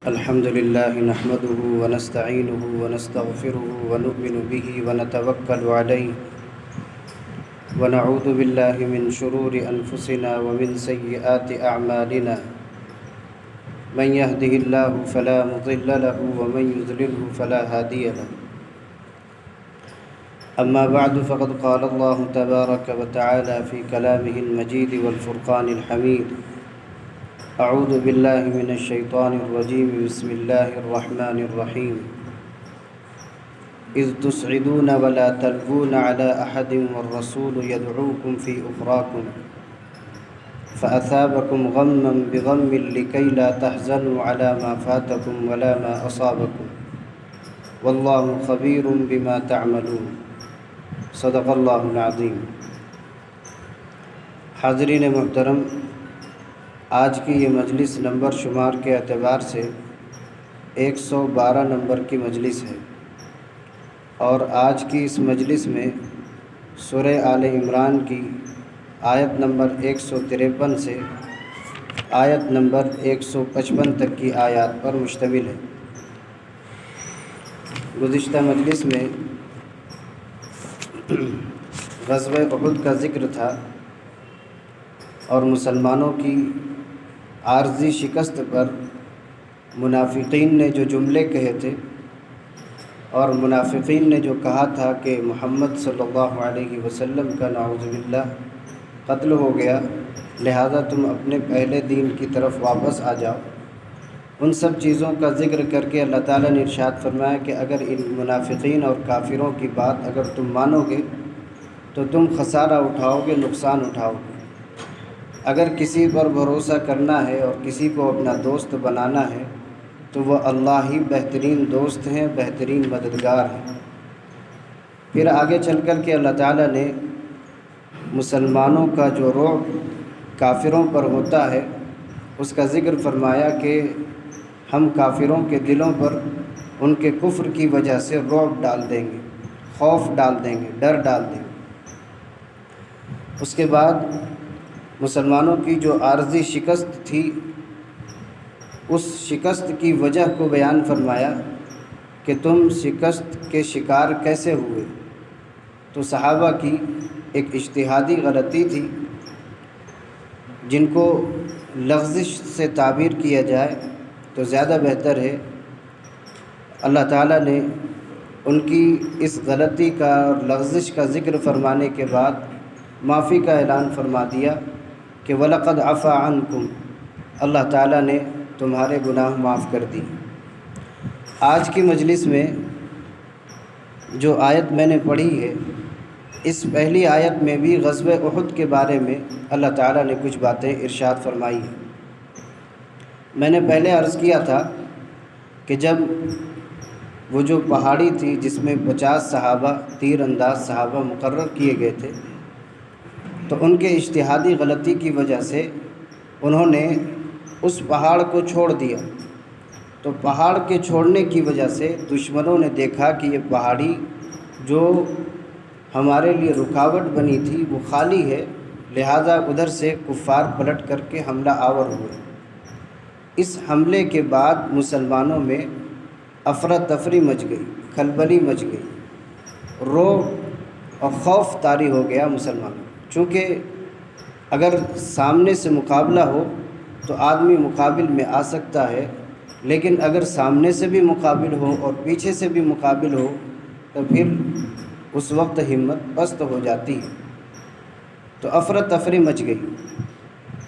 الحمد لله نحمده ونستعينه ونستغفره ونؤمن به ونتوكل عليه ونعوذ بالله من شرور أنفسنا ومن سيئات أعمالنا من يهده الله فلا مضل له ومن يضلله فلا هادي له. أما بعد فقد قال الله تبارك وتعالى في كلامه المجيد والفرقان الحميد: أعوذ بالله من الشيطان الرجيم بسم الله الرحمن الرحيم إذ تسعدون ولا تلوون على أحد والرسول يدعوكم في أخراكم فأثابكم غما بغم لكي لا تحزنوا على ما فاتكم ولا ما أصابكم والله خبير بما تعملون. صدق اللہ العظیم. حاضرین محترم، آج کی یہ مجلس نمبر شمار کے اعتبار سے 112 نمبر کی مجلس ہے، اور آج کی اس مجلس میں سورہ آل عمران کی آیت نمبر 153 سے آیت نمبر 155 تک کی آیات پر مشتمل ہے. گزشتہ مجلس میں غزوہ احد کا ذکر تھا اور مسلمانوں کی عارضی شکست پر منافقین نے جو جملے کہے تھے، اور منافقین نے جو کہا تھا کہ محمد صلی اللہ علیہ وسلم کا نعوذ باللہ قتل ہو گیا، لہذا تم اپنے پہلے دین کی طرف واپس آ جاؤ، ان سب چیزوں کا ذکر کر کے اللہ تعالیٰ نے ارشاد فرمایا کہ اگر ان منافقین اور کافروں کی بات اگر تم مانو گے تو تم خسارہ اٹھاؤ گے، نقصان اٹھاؤ گے. اگر کسی پر بھروسہ کرنا ہے اور کسی کو اپنا دوست بنانا ہے تو وہ اللہ ہی بہترین دوست ہیں، بہترین مددگار ہیں. پھر آگے چل کر کے اللہ تعالیٰ نے مسلمانوں کا جو رعب کافروں پر ہوتا ہے اس کا ذکر فرمایا کہ ہم کافروں کے دلوں پر ان کے کفر کی وجہ سے رعب ڈال دیں گے، خوف ڈال دیں گے، ڈر ڈال دیں گے. اس کے بعد مسلمانوں کی جو عارضی شکست تھی اس شکست کی وجہ کو بیان فرمایا کہ تم شکست کے شکار کیسے ہوئے. تو صحابہ کی ایک اجتہادی غلطی تھی جن کو لغزش سے تعبیر کیا جائے تو زیادہ بہتر ہے. اللہ تعالیٰ نے ان کی اس غلطی کا اور لغزش کا ذکر فرمانے کے بعد معافی کا اعلان فرما دیا کہ وَلَقَدْ عَفَا عَنْكُمْ، اللہ تعالیٰ نے تمہارے گناہ معاف کر دی. آج کی مجلس میں جو آیت میں نے پڑھی ہے، اس پہلی آیت میں بھی غزوہ احد کے بارے میں اللہ تعالیٰ نے کچھ باتیں ارشاد فرمائی ہیں. میں نے پہلے عرض کیا تھا کہ جب وہ جو پہاڑی تھی جس میں 50 صحابہ تیر انداز صحابہ مقرر کیے گئے تھے، تو ان کے اجتہادی غلطی کی وجہ سے انہوں نے اس پہاڑ کو چھوڑ دیا. تو پہاڑ کے چھوڑنے کی وجہ سے دشمنوں نے دیکھا کہ یہ پہاڑی جو ہمارے لیے رکاوٹ بنی تھی وہ خالی ہے، لہذا ادھر سے کفار پلٹ کر کے حملہ آور ہوئے. اس حملے کے بعد مسلمانوں میں افراتفری مچ گئی، کھلبلی مچ گئی، رعب اور خوف طاری ہو گیا مسلمانوں. چونکہ اگر سامنے سے مقابلہ ہو تو آدمی مقابل میں آ سکتا ہے، لیکن اگر سامنے سے بھی مقابل ہو اور پیچھے سے بھی مقابل ہو تو پھر اس وقت ہمت پست ہو جاتی ہے. تو افراتفری مچ گئی.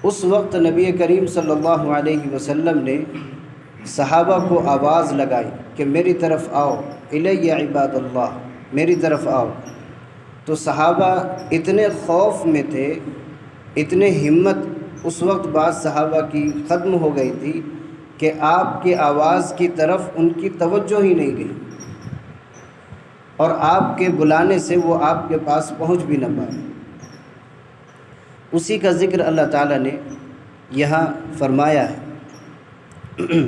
اس وقت نبی کریم صلی اللہ علیہ وسلم نے صحابہ کو آواز لگائی کہ میری طرف آؤ، الی عباد اللہ، میری طرف آؤ. تو صحابہ اتنے خوف میں تھے، اتنے ہمت اس وقت بعض صحابہ کی ختم ہو گئی تھی کہ آپ کی آواز کی طرف ان کی توجہ ہی نہیں گئی، اور آپ کے بلانے سے وہ آپ کے پاس پہنچ بھی نہ پائے. اسی کا ذکر اللہ تعالیٰ نے یہاں فرمایا ہے: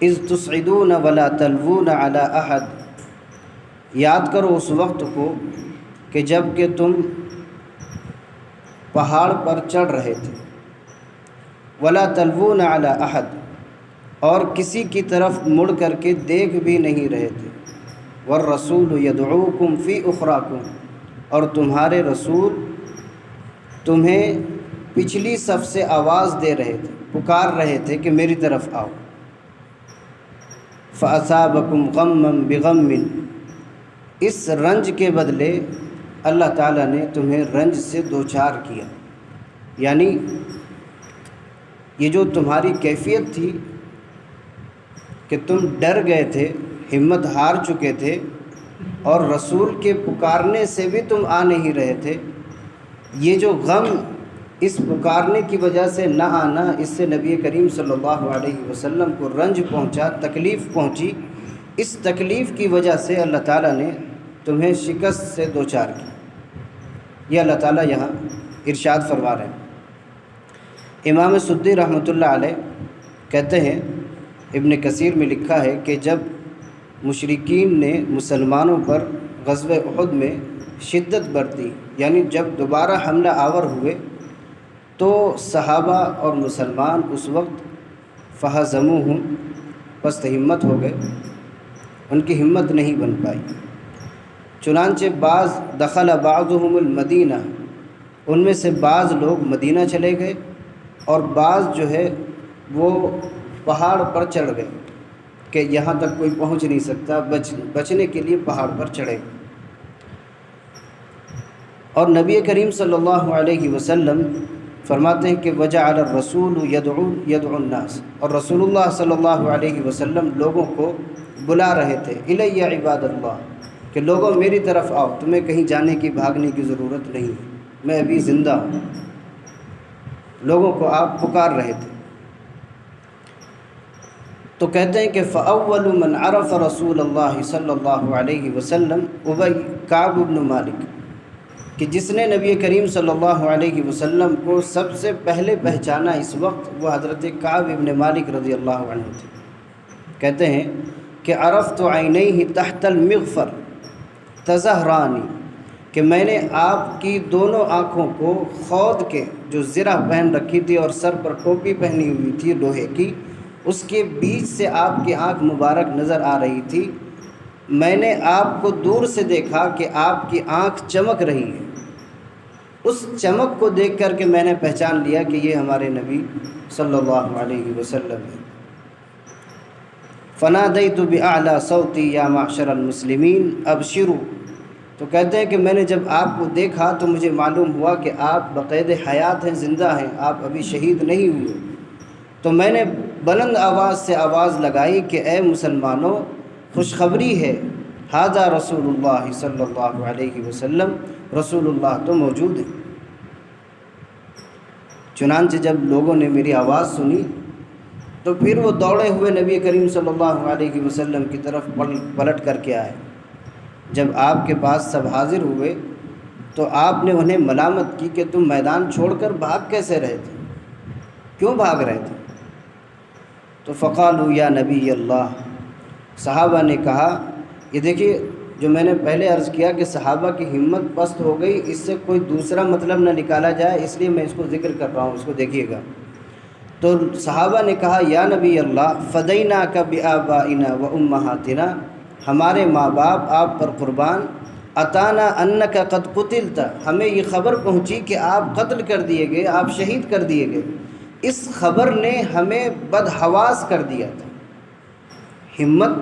اذ تصعدون ولا تلوون علی احد. یاد کرو اس وقت کو کہ جب کہ تم پہاڑ پر چڑھ رہے تھے. ولا تلوون علی احد، اور کسی کی طرف مڑ کر کے دیکھ بھی نہیں رہے تھے۔ والرسول یدعوکم فی اخراکم، اور تمہارے رسول تمہیں پچھلی صف سے آواز دے رہے تھے، پکار رہے تھے کہ میری طرف آؤ۔ فَأَصَابَكُمْ غَمًّا بِغَمٍّ، اس رنج کے بدلے اللہ تعالیٰ نے تمہیں رنج سے دوچار کیا، یعنی یہ جو تمہاری کیفیت تھی کہ تم ڈر گئے تھے، ہمت ہار چکے تھے، اور رسول کے پکارنے سے بھی تم آ نہیں رہے تھے، یہ جو غم اس پکارنے کی وجہ سے نہ آنا، اس سے نبی کریم صلی اللہ علیہ وسلم کو رنج پہنچا، تکلیف پہنچی، اس تکلیف کی وجہ سے اللہ تعالیٰ نے تمہیں شکست سے دوچار کی۔ یہ اللہ تعالیٰ یہاں ارشاد فرما رہے ہیں۔ امام سدی رحمۃ اللہ علیہ کہتے ہیں، ابن کثیر میں لکھا ہے کہ جب مشرکین نے مسلمانوں پر غزوہ احد میں شدت برتی، یعنی جب دوبارہ حملہ آور ہوئے، تو صحابہ اور مسلمان اس وقت فہزموہم، پست ہمت ہو گئے، ان کی ہمت نہیں بن پائی۔ چنانچہ بعض دخل بعضهم المدینہ، ان میں سے بعض لوگ مدینہ چلے گئے، اور بعض جو ہے وہ پہاڑ پر چڑھ گئے کہ یہاں تک کوئی پہنچ نہیں سکتا، بچنے کے لیے پہاڑ پر چڑھے۔ اور نبی کریم صلی اللہ علیہ وسلم فرماتے ہیں کہ وجعل الرسول یدعو الناس، اور رسول اللہ صلی اللہ علیہ وسلم لوگوں کو بلا رہے تھے، الی عباد اللہ، کہ لوگوں میری طرف آؤ، تمہیں کہیں جانے کی بھاگنے کی ضرورت نہیں، میں ابھی زندہ ہوں۔ لوگوں کو آپ پکار رہے تھے۔ تو کہتے ہیں کہ فَأَوَّلُ مَنْ عَرَفَ رسول اللہ صلی اللہ علیہ وسلم کعب بن مالک، کہ جس نے نبی کریم صلی اللہ علیہ وسلم کو سب سے پہلے پہچانا اس وقت، وہ حضرت کعب بن مالک رضی اللہ عنہ تھے۔ کہتے ہیں کہ عرفت عینیہ تحت المغفر تزہرانی، کہ میں نے آپ کی دونوں آنکھوں کو خود کے جو زرہ پہن رکھی تھی اور سر پر ٹوپی پہنی ہوئی تھی لوہے کی، اس کے بیچ سے آپ کی آنکھ مبارک نظر آ رہی تھی۔ میں نے آپ کو دور سے دیکھا کہ آپ کی آنکھ چمک رہی ہے، اس چمک کو دیکھ کر کے میں نے پہچان لیا کہ یہ ہمارے نبی صلی اللہ علیہ وسلم ہے۔ فنادیت بأعلی صوتی یا معشر المسلمین ابشروا، تو کہتے ہیں کہ میں نے جب آپ کو دیکھا تو مجھے معلوم ہوا کہ آپ بقید حیات ہیں، زندہ ہیں، آپ ابھی شہید نہیں ہوئے۔ تو میں نے بلند آواز سے آواز لگائی کہ اے مسلمانوں، خوشخبری ہے، ھذا رسول اللہ صلی اللہ علیہ وسلم، رسول اللہ تو موجود ہیں۔ چنانچہ جب لوگوں نے میری آواز سنی تو پھر وہ دوڑے ہوئے نبی کریم صلی اللہ علیہ وسلم کی طرف پلٹ کر کے آئے۔ جب آپ کے پاس سب حاضر ہوئے تو آپ نے انہیں ملامت کی کہ تم میدان چھوڑ کر بھاگ کیسے رہے تھے، کیوں بھاگ رہے تھے؟ تو فقالوا یا نبی اللہ، صحابہ نے کہا، یہ دیکھیے جو میں نے پہلے عرض کیا کہ صحابہ کی ہمت پست ہو گئی، اس سے کوئی دوسرا مطلب نہ نکالا جائے، اس لیے میں اس کو ذکر کر رہا ہوں، اس کو دیکھیے گا۔ تو صحابہ نے کہا یا نبی اللہ فدیناک بآبائنا وامہاتنا، ہمارے ماں باپ آپ پر قربان، اتانا انک قد قتلت، ہمیں یہ خبر پہنچی کہ آپ قتل کر دیے گئے، آپ شہید کر دیے گئے۔ اس خبر نے ہمیں بدحواس کر دیا تھا۔ ہمت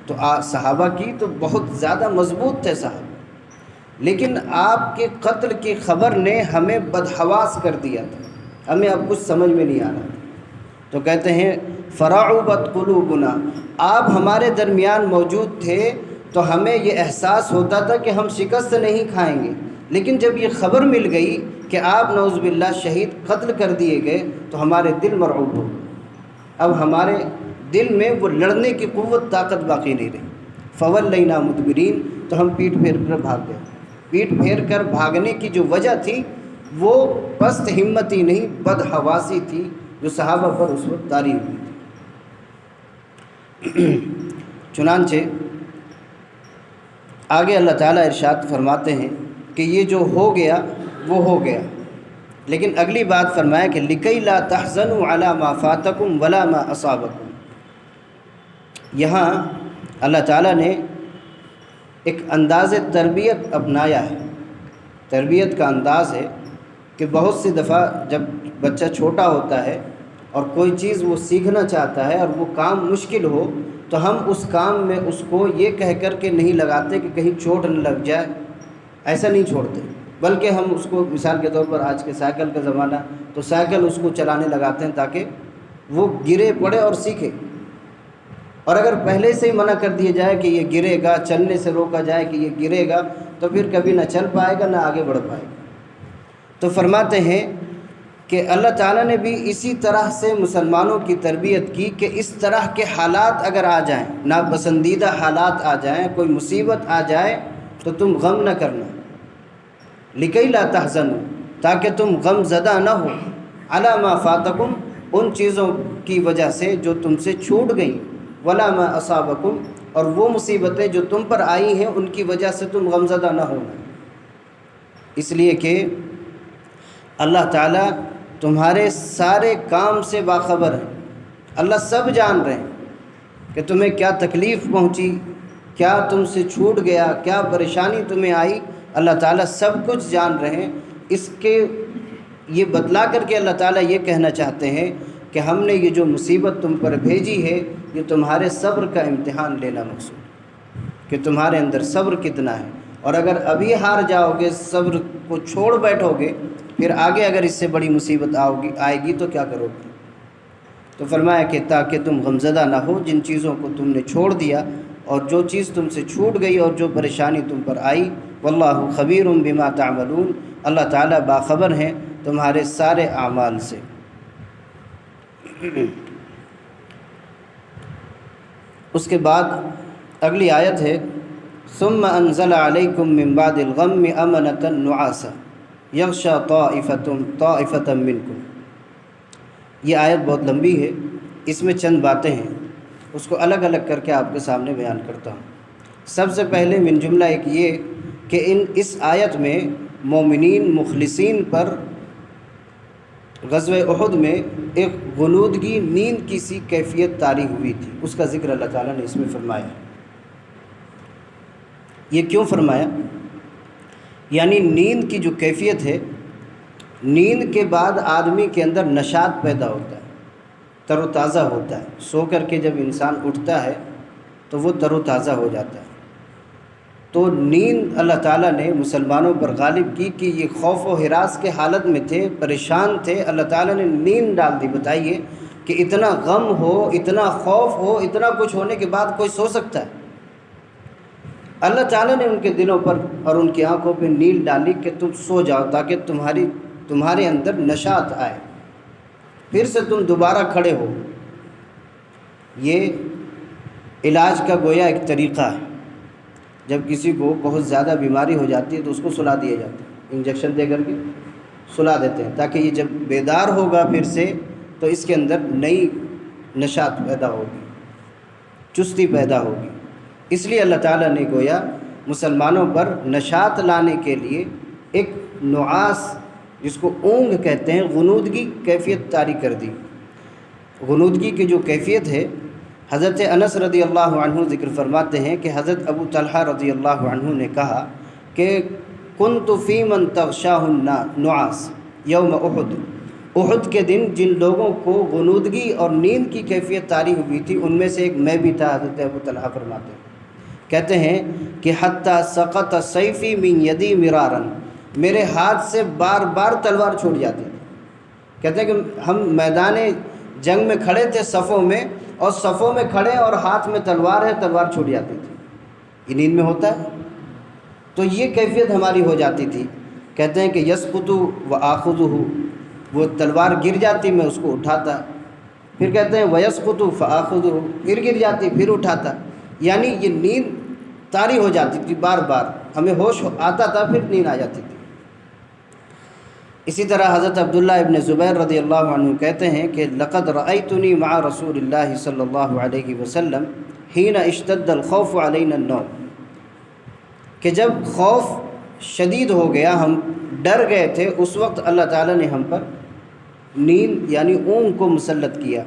تو صحابہ کی تو بہت زیادہ مضبوط تھے صحابہ، لیکن آپ کے قتل کی خبر نے ہمیں بدحواس کر دیا تھا، ہمیں اب کچھ سمجھ میں نہیں آ رہا تھا۔ تو کہتے ہیں فرعبت قلوبنا، آپ ہمارے درمیان موجود تھے تو ہمیں یہ احساس ہوتا تھا کہ ہم شکست نہیں کھائیں گے، لیکن جب یہ خبر مل گئی کہ آپ نعوذ باللہ شہید قتل کر دیے گئے تو ہمارے دل مرعوب ہو، اب ہمارے دل میں وہ لڑنے کی قوت طاقت باقی نہیں رہی۔ فولینا مدبرین، تو ہم پیٹ پھیر کر بھاگ گئے۔ پیٹ پھیر کر بھاگنے کی جو وجہ تھی وہ پست ہمتی نہیں، بدحواسی تھی جو صحابہ پر اس وقت طاری ہوئی تھی۔ چنانچہ آگے اللہ تعالیٰ ارشاد فرماتے ہیں کہ یہ جو ہو گیا وہ ہو گیا، لیکن اگلی بات فرمایا کہ لِكَيْ لَا تَحْزَنُوا عَلَى مَا فَاتَكُمْ وَلَا مَا أَصَابَكُمْ، یہاں اللہ تعالیٰ نے ایک انداز تربیت اپنایا ہے۔ تربیت کا انداز ہے کہ بہت سی دفعہ جب بچہ چھوٹا ہوتا ہے اور کوئی چیز وہ سیکھنا چاہتا ہے اور وہ کام مشکل ہو تو ہم اس کام میں اس کو یہ کہہ کر کے نہیں لگاتے کہ کہیں چوٹ نہ لگ جائے، ایسا نہیں چھوڑتے، بلکہ ہم اس کو مثال کے طور پر آج کے سائیکل کا زمانہ تو سائیکل اس کو چلانے لگاتے ہیں تاکہ وہ گرے پڑے اور سیکھے۔ اور اگر پہلے سے ہی منع کر دیا جائے کہ یہ گرے گا، چلنے سے روکا جائے کہ یہ گرے گا، تو پھر کبھی نہ چل پائے گا نہ آگے بڑھ پائے گا۔ تو فرماتے ہیں کہ اللہ تعالیٰ نے بھی اسی طرح سے مسلمانوں کی تربیت کی کہ اس طرح کے حالات اگر آ جائیں، ناپسندیدہ حالات آ جائیں، کوئی مصیبت آ جائے تو تم غم نہ کرنا، لکی لا تحزنوا، تاکہ تم غم زدہ نہ ہو، علی ما فاتکم، ان چیزوں کی وجہ سے جو تم سے چھوٹ گئیں، ولا ما اصابکم، اور وہ مصیبتیں جو تم پر آئی ہیں ان کی وجہ سے تم غم زدہ نہ ہونا، اس لیے کہ اللہ تعالیٰ تمہارے سارے کام سے باخبر ہے۔ اللہ سب جان رہے ہیں کہ تمہیں کیا تکلیف پہنچی، کیا تم سے چھوٹ گیا، کیا پریشانی تمہیں آئی، اللہ تعالیٰ سب کچھ جان رہے ہیں۔ اس کے یہ بتلا کر کے اللہ تعالیٰ یہ کہنا چاہتے ہیں کہ ہم نے یہ جو مصیبت تم پر بھیجی ہے یہ تمہارے صبر کا امتحان لینا مقصود، کہ تمہارے اندر صبر کتنا ہے، اور اگر ابھی ہار جاؤ گے، صبر کو چھوڑ بیٹھو گے، پھر آگے اگر اس سے بڑی مصیبت آئے گی تو کیا کرو گے؟ تو فرمایا کہ تاکہ تم غمزدہ نہ ہو جن چیزوں کو تم نے چھوڑ دیا، اور جو چیز تم سے چھوٹ گئی اور جو پریشانی تم پر آئی، واللہ خبیر بما تعملون، اللہ تعالیٰ باخبر ہیں تمہارے سارے اعمال سے۔ اس کے بعد اگلی آیت ہے ثم انزل علیکم من بعد الغم امنة نعاسا یغشی طائفة منکم۔ یہ آیت بہت لمبی ہے، اس میں چند باتیں ہیں، اس کو الگ الگ کر کے آپ کے سامنے بیان کرتا ہوں۔ سب سے پہلے من جملہ ایک یہ کہ اس آیت میں مومنین مخلصین پر غزوہ احد میں ایک غنودگی، نیند کی سی کیفیت طاری ہوئی تھی، اس کا ذکر اللہ تعالیٰ نے اس میں فرمایا۔ یہ کیوں فرمایا؟ یعنی نیند کی جو کیفیت ہے، نیند کے بعد آدمی کے اندر نشاط پیدا ہوتا ہے، تر و تازہ ہوتا ہے، سو کر کے جب انسان اٹھتا ہے تو وہ تر و تازہ ہو جاتا ہے۔ تو نیند اللہ تعالیٰ نے مسلمانوں پر غالب کی کہ یہ خوف و ہراس کے حالت میں تھے، پریشان تھے، اللہ تعالیٰ نے نیند ڈال دی۔ بتائیے کہ اتنا غم ہو، اتنا خوف ہو، اتنا کچھ ہونے کے بعد کوئی سو سکتا ہے؟ اللہ تعالیٰ نے ان کے دلوں پر اور ان کی آنکھوں پہ نیند ڈالی کہ تم سو جاؤ تاکہ تمہارے اندر نشاط آئے، پھر سے تم دوبارہ کھڑے ہو۔ یہ علاج کا گویا ایک طریقہ ہے۔ جب کسی کو بہت زیادہ بیماری ہو جاتی ہے تو اس کو سلا دیا جاتا ہے، انجیکشن دے کر کے سلا دیتے ہیں تاکہ یہ جب بیدار ہوگا پھر سے تو اس کے اندر نئی نشاط پیدا ہوگی، چستی پیدا ہوگی۔ اس لیے اللہ تعالیٰ نے گویا مسلمانوں پر نشاط لانے کے لیے ایک نعاس، جس کو اونگ کہتے ہیں، غنودگی کیفیت طاری کر دی۔ غنودگی کی جو کیفیت ہے، حضرت انس رضی اللہ عنہ ذکر فرماتے ہیں کہ حضرت ابو طلحہ رضی اللہ عنہ نے کہا کہ کنت فی من تغشاہ النعاس یوم احد، احد کے دن جن لوگوں کو غنودگی اور نیند کی کیفیت طاری ہوئی تھی ان میں سے ایک میں بھی تھا۔ حضرت ابو طلحہ فرماتے ہیں، کہتے ہیں کہ حتی سقط سیفی من یدی مرارا، میرے ہاتھ سے بار بار تلوار چھوٹ جاتی تھی۔ کہتے ہیں کہ ہم میدان جنگ میں کھڑے تھے صفوں میں، اور صفوں میں کھڑے اور ہاتھ میں تلوار ہے، تلوار چھوٹ جاتی تھی۔ یہ نیند میں ہوتا ہے، تو یہ کیفیت ہماری ہو جاتی تھی۔ کہتے ہیں کہ یسقط وآخذہ، وہ تلوار گر جاتی میں اس کو اٹھاتا، پھر کہتے ہیں ویسقط فآخذہ، پھر گر جاتی پھر اٹھاتا، یعنی یہ نیند طاری ہو جاتی تھی، بار بار ہمیں ہوش آتا تھا پھر نیند آ جاتی تھی۔ اسی طرح حضرت عبداللہ ابن زبیر رضی اللہ عنہ کہتے ہیں کہ لقد رأیتنی مع رسول اللہ صلی اللہ علیہ وسلم حین اشتد الخوف علینا النوم، کہ جب خوف شدید ہو گیا، ہم ڈر گئے تھے، اس وقت اللہ تعالیٰ نے ہم پر نیند یعنی اونگ کو مسلط کیا۔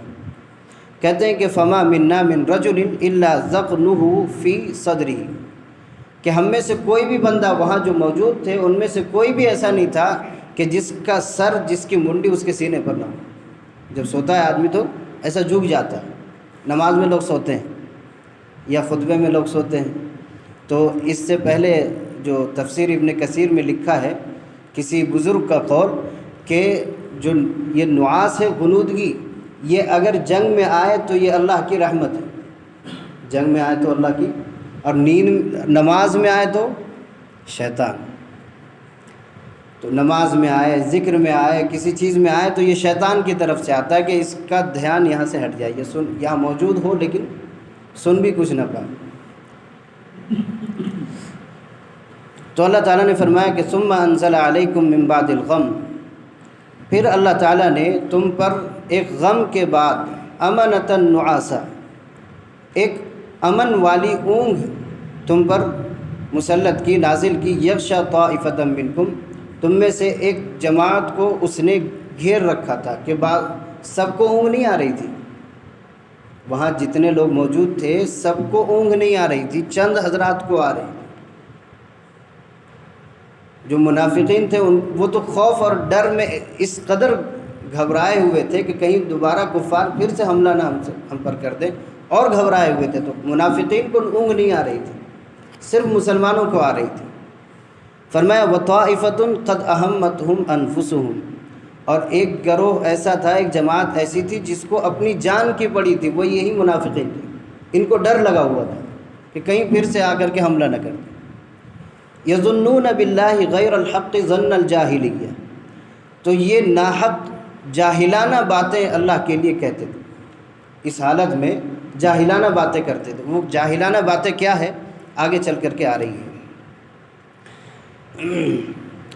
کہتے ہیں کہ فما منا من رجل الا ذقنہ فی صدرہ، کہ ہم میں سے کوئی بھی بندہ وہاں جو موجود تھے ان میں سے کوئی بھی ایسا نہیں تھا کہ جس کا سر، جس کی منڈی اس کے سینے پر نہ ہو۔ جب سوتا ہے آدمی تو ایسا جھک جاتا ہے، نماز میں لوگ سوتے ہیں یا خطبے میں لوگ سوتے ہیں۔ تو اس سے پہلے جو تفسیر ابن کثیر میں لکھا ہے کسی بزرگ کا قول کہ جو یہ نعاس ہے، غنودگی، یہ اگر جنگ میں آئے تو یہ اللہ کی رحمت ہے، جنگ میں آئے تو اللہ کی، اور نیند نماز میں آئے تو شیطان۔ تو نماز میں آئے، ذکر میں آئے، کسی چیز میں آئے تو یہ شیطان کی طرف سے آتا ہے کہ اس کا دھیان یہاں سے ہٹ جائے، یہ یہاں موجود ہو لیکن سن بھی کچھ نہ پائے۔ تو اللہ تعالیٰ نے فرمایا کہ ثم انزل علیکم من بعد الغم، پھر اللہ تعالیٰ نے تم پر ایک غم کے بعد امنۃ نعاسا، ایک امن والی اونگ تم پر مسلط کی، نازل کی، یغشا طائفۃ منکم، تم میں سے ایک جماعت کو اس نے گھیر رکھا تھا، کہ سب کو اونگ نہیں آ رہی تھی، وہاں جتنے لوگ موجود تھے سب کو اونگ نہیں آ رہی تھی، چند حضرات کو آ رہی تھی۔ جو منافقین تھے وہ تو خوف اور ڈر میں اس قدر گھبرائے ہوئے تھے کہ کہیں دوبارہ کفار پھر سے حملہ نہ ہم پر کر دیں، اور گھبرائے ہوئے تھے۔ تو منافقین کو اونگ نہیں آ رہی تھی، صرف مسلمانوں کو آ رہی تھی۔ فرمایا وَطَائِفَةٌ قَدْ أَهَمَّتْهُمْ أَنفُسُهُمْ، اور ایک گروہ ایسا تھا، ایک جماعت ایسی تھی جس کو اپنی جان کی پڑی تھی، وہ یہی منافقین تھے، ان کو ڈر لگا ہوا تھا کہ کہیں پھر سے آ کر کے حملہ نہ کر دیں۔ یظنون باللہ غیر الحق ظن الجاہلیہ، تو یہ ناحق جاہلانہ باتیں اللہ کے لیے کہتے تھے، اس حالت میں جاہلانہ باتیں کرتے تھے۔ وہ جاہلانہ باتیں کیا ہے آگے چل کر کے آ رہی ہیں۔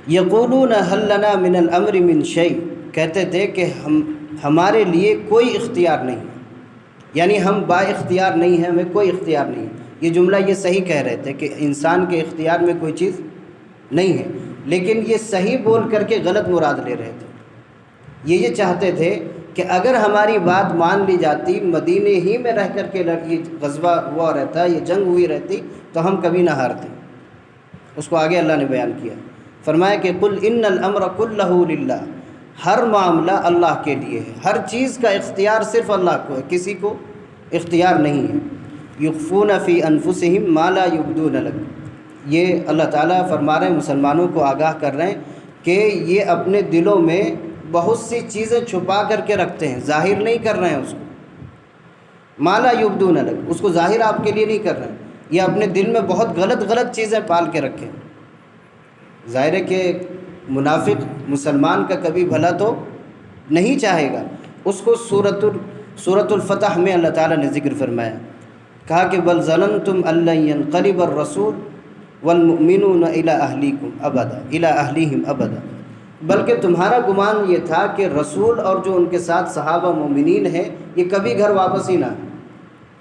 یقولون هل لنا من الامر من شیء، کہتے تھے کہ ہمارے لیے کوئی اختیار نہیں ہے، یعنی ہم با اختیار نہیں ہیں، ہمیں کوئی اختیار نہیں ہے۔ یہ جملہ یہ صحیح کہہ رہے تھے کہ انسان کے اختیار میں کوئی چیز نہیں ہے، لیکن یہ صحیح بول کر کے غلط مراد لے رہے تھے۔ یہ چاہتے تھے کہ اگر ہماری بات مان لی جاتی، مدینے ہی میں رہ کر کے یہ غزوہ ہوا رہتا، یہ جنگ ہوئی رہتی، تو ہم کبھی نہ ہارتے۔ اس کو آگے اللہ نے بیان کیا، فرمایا کہ قل ان الامر کلہ للہ، ہر معاملہ اللہ کے لیے ہے، ہر چیز کا اختیار صرف اللہ کو ہے، کسی کو اختیار نہیں ہے۔ یخفون فی انفسہم ما لا یبدون لک، یہ اللہ تعالیٰ فرما رہے ہیں، مسلمانوں کو آگاہ کر رہے ہیں کہ یہ اپنے دلوں میں بہت سی چیزیں چھپا کر کے رکھتے ہیں، ظاہر نہیں کر رہے ہیں اس کو، ما لا یبدون لک، اس کو ظاہر آپ کے لیے نہیں کر رہے ہیں، یہ اپنے دل میں بہت غلط چیزیں پال کے رکھیں۔ ظاہر ہے کہ منافق مسلمان کا کبھی بھلا تو نہیں چاہے گا، اس کو سورۃ الفتح میں اللہ تعالیٰ نے ذکر فرمایا، کہا کہ بل ظننتم ان لن ينقلب الرسول والمؤمنون الى اہلیہم ابدا، بلکہ تمہارا گمان یہ تھا کہ رسول اور جو ان کے ساتھ صحابہ مومنین ہیں یہ کبھی گھر واپس ہی نہ آئے۔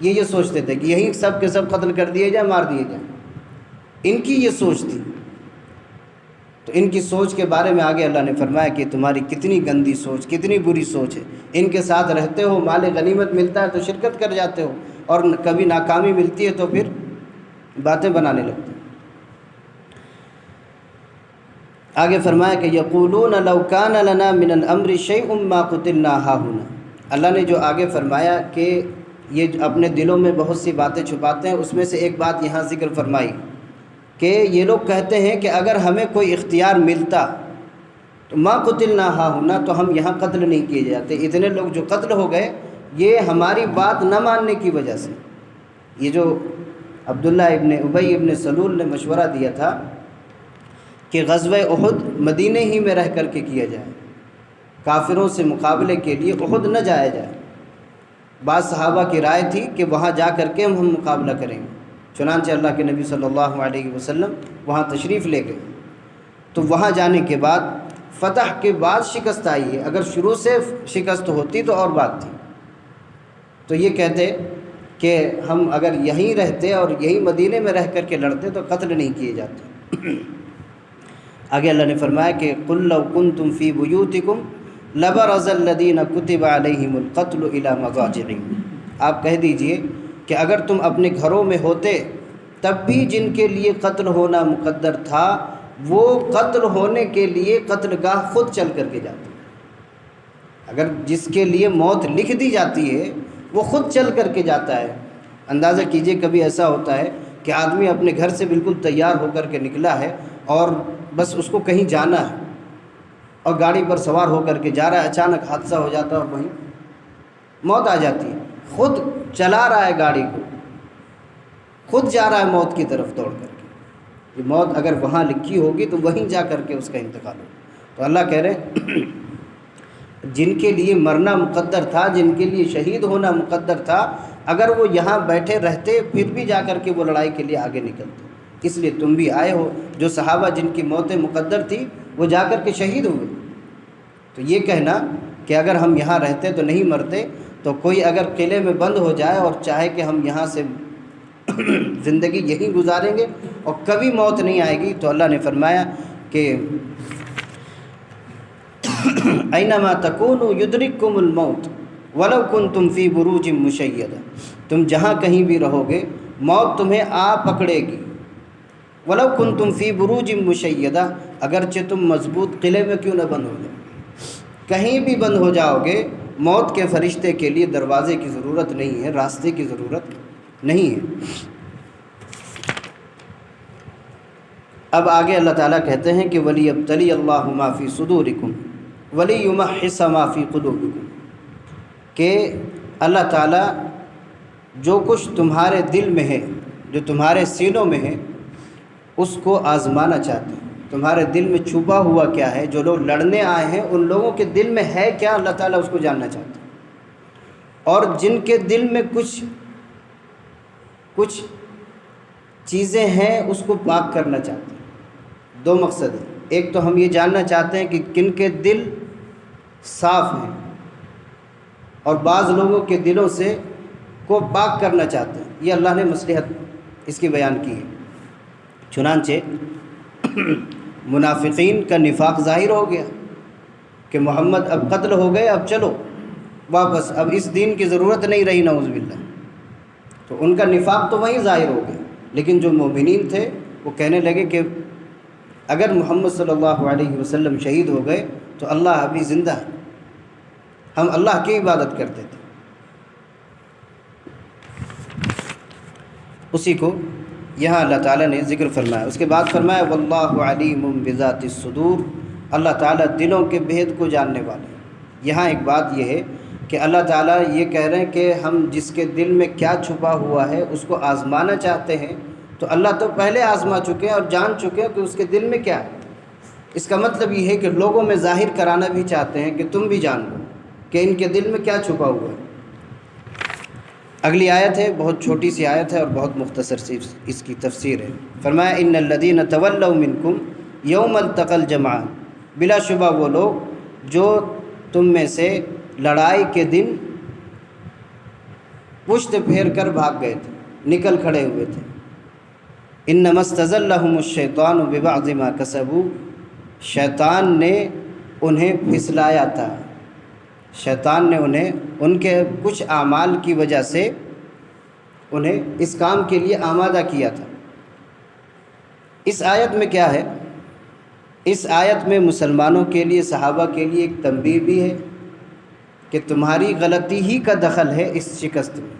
یہ سوچتے تھے کہ یہیں سب کے سب قتل کر دیے جائیں، مار دیے جائیں، ان کی یہ سوچ تھی۔ تو ان کی سوچ کے بارے میں آگے اللہ نے فرمایا کہ تمہاری کتنی گندی سوچ، کتنی بری سوچ ہے، ان کے ساتھ رہتے ہو، مال غنیمت ملتا ہے تو شرکت کر جاتے ہو، اور کبھی ناکامی ملتی ہے تو پھر باتیں بنانے لگتے ہیں۔ آگے فرمایا کہ یقولون لو کان لنا من الامر شیء ما قتلنا ہاہنا، اللہ نے جو آگے فرمایا کہ یہ اپنے دلوں میں بہت سی باتیں چھپاتے ہیں، اس میں سے ایک بات یہاں ذکر فرمائی کہ یہ لوگ کہتے ہیں کہ اگر ہمیں کوئی اختیار ملتا تو ما قتلنا ہاہنا، تو ہم یہاں قتل نہیں کیے جاتے۔ اتنے لوگ جو قتل ہو گئے یہ ہماری بات نہ ماننے کی وجہ سے۔ یہ جو عبداللہ ابن ابی ابن سلول نے مشورہ دیا تھا کہ غزوہ احد مدینے ہی میں رہ کر کے کیا جائے، کافروں سے مقابلے کے لیے احد نہ جایا جائے، بعض صحابہ کی رائے تھی کہ وہاں جا کر کے ہم مقابلہ کریں گے، چنانچہ اللہ کے نبی صلی اللہ علیہ وسلم وہاں تشریف لے گئے۔ تو وہاں جانے کے بعد فتح کے بعد شکست آئی ہے، اگر شروع سے شکست ہوتی تو اور بات تھی۔ تو یہ کہتے کہ ہم اگر یہیں رہتے اور یہی مدینے میں رہ کر کے لڑتے تو قتل نہیں کیے جاتے۔ آگے اللہ نے فرمایا کہ قل لو کنتم فی بیوتکم لبرز الذین کتب علیہم القتل الی مضاجعہم، آپ کہہ دیجئے کہ اگر تم اپنے گھروں میں ہوتے تب بھی جن کے لیے قتل ہونا مقدر تھا وہ قتل ہونے کے لیے قتل گاہ خود چل کر کے جاتے۔ اگر جس کے لیے موت لکھ دی جاتی ہے وہ خود چل کر کے جاتا ہے۔ اندازہ کیجئے کبھی ایسا ہوتا ہے کہ آدمی اپنے گھر سے بالکل تیار ہو کر کے نکلا ہے اور بس اس کو کہیں جانا ہے اور گاڑی پر سوار ہو کر کے جا رہا ہے، اچانک حادثہ ہو جاتا ہے اور وہیں موت آ جاتی ہے۔ خود چلا رہا ہے گاڑی کو، خود جا رہا ہے موت کی طرف دوڑ کر کے۔ یہ موت اگر وہاں لکھی ہوگی تو وہیں جا کر کے اس کا انتقال ہوگا۔ تو اللہ کہہ رہے ہیں جن کے لیے مرنا مقدر تھا، جن کے لیے شہید ہونا مقدر تھا، اگر وہ یہاں بیٹھے رہتے پھر بھی جا کر کے وہ لڑائی کے لیے آگے نکلتے۔ اس لیے تم بھی آئے ہو۔ جو صحابہ جن کی موتیں مقدر تھی وہ جا کر کے شہید ہوئے۔ تو یہ کہنا کہ اگر ہم یہاں رہتے تو نہیں مرتے، تو کوئی اگر قلعے میں بند ہو جائے اور چاہے کہ ہم یہاں سے زندگی یہیں گزاریں گے اور کبھی موت نہیں آئے گی، تو اللہ نے فرمایا کہ اینما تکونوا یدرککم الموت ولو کنتم فی بروج مشیدہ، تم جہاں کہیں بھی رہو گے موت تمہیں آ پکڑے گی۔ ولو کنتم فی بروج مشیدہ، اگرچہ تم مضبوط قلعے میں کیوں نہ بند ہو جاؤ، کہیں بھی بند ہو جاؤ گے، موت کے فرشتے کے لیے دروازے کی ضرورت نہیں ہے، راستے کی ضرورت نہیں ہے۔ اب آگے اللہ تعالیٰ کہتے ہیں کہ وَلِيَبْتَلِيَ اللَّهُ مَا فِي صُدُورِكُمْ وَلِيُمَحِّصَ مَا فِي قُلُوبِكُمْ، کہ اللہ تعالیٰ جو کچھ تمہارے دل میں ہے، جو تمہارے سینوں میں ہے، اس کو آزمانا چاہتے ہیں۔ تمہارے دل میں چھپا ہوا کیا ہے، جو لوگ لڑنے آئے ہیں ان لوگوں کے دل میں ہے کیا، اللہ تعالیٰ اس کو جاننا چاہتے ہیں۔ اور جن کے دل میں کچھ چیزیں ہیں اس کو پاک کرنا چاہتے ہیں۔ دو مقصد ہیں، ایک تو ہم یہ جاننا چاہتے ہیں کہ کن کے دل صاف ہیں، اور بعض لوگوں کے دلوں سے کو پاک کرنا چاہتے ہیں۔ یہ اللہ نے مصلحت اس کی بیان کی ہے۔ چنانچہ منافقین کا نفاق ظاہر ہو گیا کہ محمد اب قتل ہو گئے، اب چلو واپس، اب اس دین کی ضرورت نہیں رہی، نعوذ باللہ۔ تو ان کا نفاق تو وہیں ظاہر ہو گیا، لیکن جو مومنین تھے وہ کہنے لگے کہ اگر محمد صلی اللہ علیہ وسلم شہید ہو گئے تو اللہ ابھی زندہ ہے، ہم اللہ کی عبادت کرتے تھے۔ اسی کو یہاں اللہ تعالیٰ نے ذکر فرمایا۔ اس کے بعد فرمایا واللہ علیم بذات الصدور، اللہ تعالیٰ دلوں کے بھید کو جاننے والے۔ یہاں ایک بات یہ ہے کہ اللہ تعالیٰ یہ کہہ رہے ہیں کہ ہم جس کے دل میں کیا چھپا ہوا ہے اس کو آزمانا چاہتے ہیں، تو اللہ تو پہلے آزما چکے ہیں اور جان چکے ہیں کہ اس کے دل میں کیا ہے۔ اس کا مطلب یہ ہے کہ لوگوں میں ظاہر کرانا بھی چاہتے ہیں کہ تم بھی جان لو کہ ان کے دل میں کیا چھپا ہوا ہے۔ اگلی آیت ہے، بہت چھوٹی سی آیت ہے اور بہت مختصر سی اس کی تفسیر ہے۔ فرمایا ان الذین تولوا منکم یوم التقى الجمعان، بلا شبہ وہ لوگ جو تم میں سے لڑائی کے دن پشت پھیر کر بھاگ گئے تھے، نکل کھڑے ہوئے تھے۔ انما استزلهم الشیطان ببعض ما کسبوا، شیطان نے انہیں پھسلایا تھا، شیطان نے انہیں ان کے کچھ اعمال کی وجہ سے انہیں اس کام کے لیے آمادہ کیا تھا۔ اس آیت میں کیا ہے؟ اس آیت میں مسلمانوں کے لیے، صحابہ کے لیے ایک تنبیہ بھی ہے کہ تمہاری غلطی ہی کا دخل ہے اس شکست میں،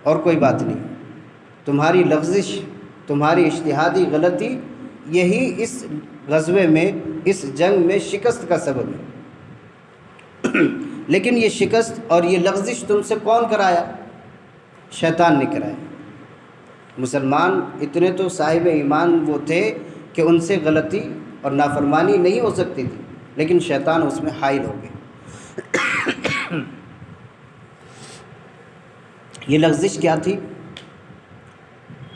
اور کوئی بات نہیں۔ تمہاری لغزش، تمہاری اجتہادی غلطی یہی اس غزوے میں، اس جنگ میں شکست کا سبب ہے۔ لیکن یہ شکست اور یہ لغزش تم سے کون کرایا؟ شیطان نے کرایا۔ مسلمان اتنے تو صاحب ایمان وہ تھے کہ ان سے غلطی اور نافرمانی نہیں ہو سکتی تھی، لیکن شیطان اس میں حائل ہو گئے۔ یہ لغزش کیا تھی؟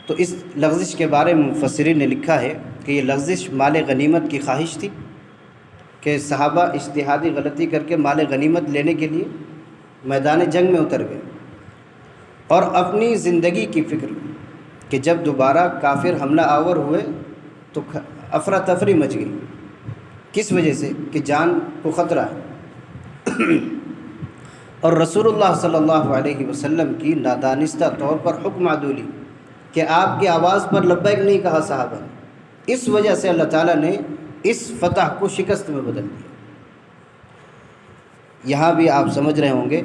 تو اس لغزش کے بارے میں مفسرین نے لکھا ہے کہ یہ لغزش مال غنیمت کی خواہش تھی، کہ صحابہ اجتہادی غلطی کر کے مال غنیمت لینے کے لیے میدان جنگ میں اتر گئے، اور اپنی زندگی کی فکر کہ جب دوبارہ کافر حملہ آور ہوئے تو افراتفری مچ گئی۔ کس وجہ سے؟ کہ جان کو خطرہ ہے۔ اور رسول اللہ صلی اللہ علیہ وسلم کی نادانستہ طور پر حکم عدولی کہ آپ کی آواز پر لبیک نہیں کہا صحابہ نے، اس وجہ سے اللہ تعالیٰ نے اس فتح کو شکست میں بدل دیا۔ یہاں بھی آپ سمجھ رہے ہوں گے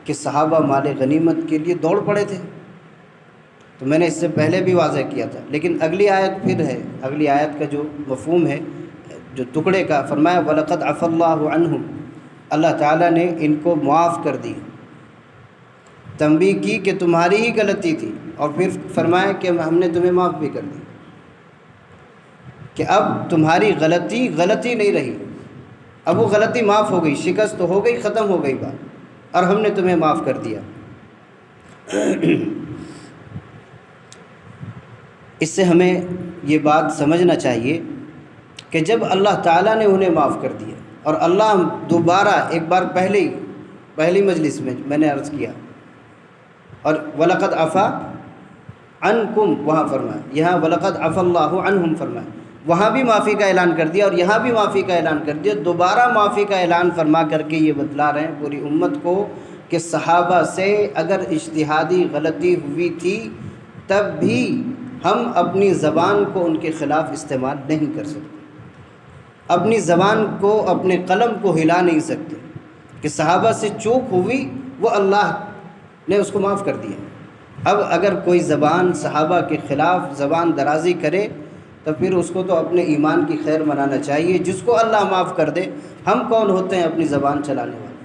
کہ صحابہ مال غنیمت کے لیے دوڑ پڑے تھے، تو میں نے اس سے پہلے بھی واضح کیا تھا، لیکن اگلی آیت پھر ہے، اگلی آیت کا جو مفہوم ہے، جو ٹکڑے کا، فرمایا وَلَقَدْ عَفَا اللَّهُ عَنْهُمْ، اللہ تعالیٰ نے ان کو معاف کر دی، تنبیہ کی کہ تمہاری ہی غلطی تھی، اور پھر فرمایا کہ ہم نے تمہیں معاف بھی کر دی، کہ اب تمہاری غلطی نہیں رہی، اب وہ غلطی معاف ہو گئی، شکست تو ہو گئی، ختم ہو گئی بات، اور ہم نے تمہیں معاف کر دیا۔ اس سے ہمیں یہ بات سمجھنا چاہیے کہ جب اللہ تعالیٰ نے انہیں معاف کر دیا، اور اللہ دوبارہ ایک بار پہلی مجلس میں نے عرض کیا، اور وَلَقَدْ عَفَا عَنْكُمْ وہاں فرمایا، یہاں وَلَقَدْ عَفَا اللَّهُ عَنْهُمْ فرمایا، وہاں بھی معافی کا اعلان کر دیا اور یہاں بھی معافی کا اعلان کر دیا، دوبارہ معافی کا اعلان فرما کر کے یہ بتلا رہے ہیں پوری امت کو کہ صحابہ سے اگر اجتہادی غلطی ہوئی تھی تب بھی ہم اپنی زبان کو ان کے خلاف استعمال نہیں کر سکتے، اپنی زبان کو، اپنے قلم کو ہلا نہیں سکتے، کہ صحابہ سے چوک ہوئی وہ اللہ نے اس کو معاف کر دیا۔ اب اگر کوئی زبان صحابہ کے خلاف زبان درازی کرے تو پھر اس کو تو اپنے ایمان کی خیر منانا چاہیے، جس کو اللہ معاف کر دے، ہم کون ہوتے ہیں اپنی زبان چلانے والے۔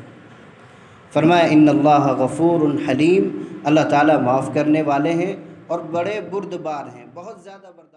فرمایا ان اللہ غفور حلیم، اللہ تعالیٰ معاف کرنے والے ہیں اور بڑے بردبار ہیں، بہت زیادہ بردبار۔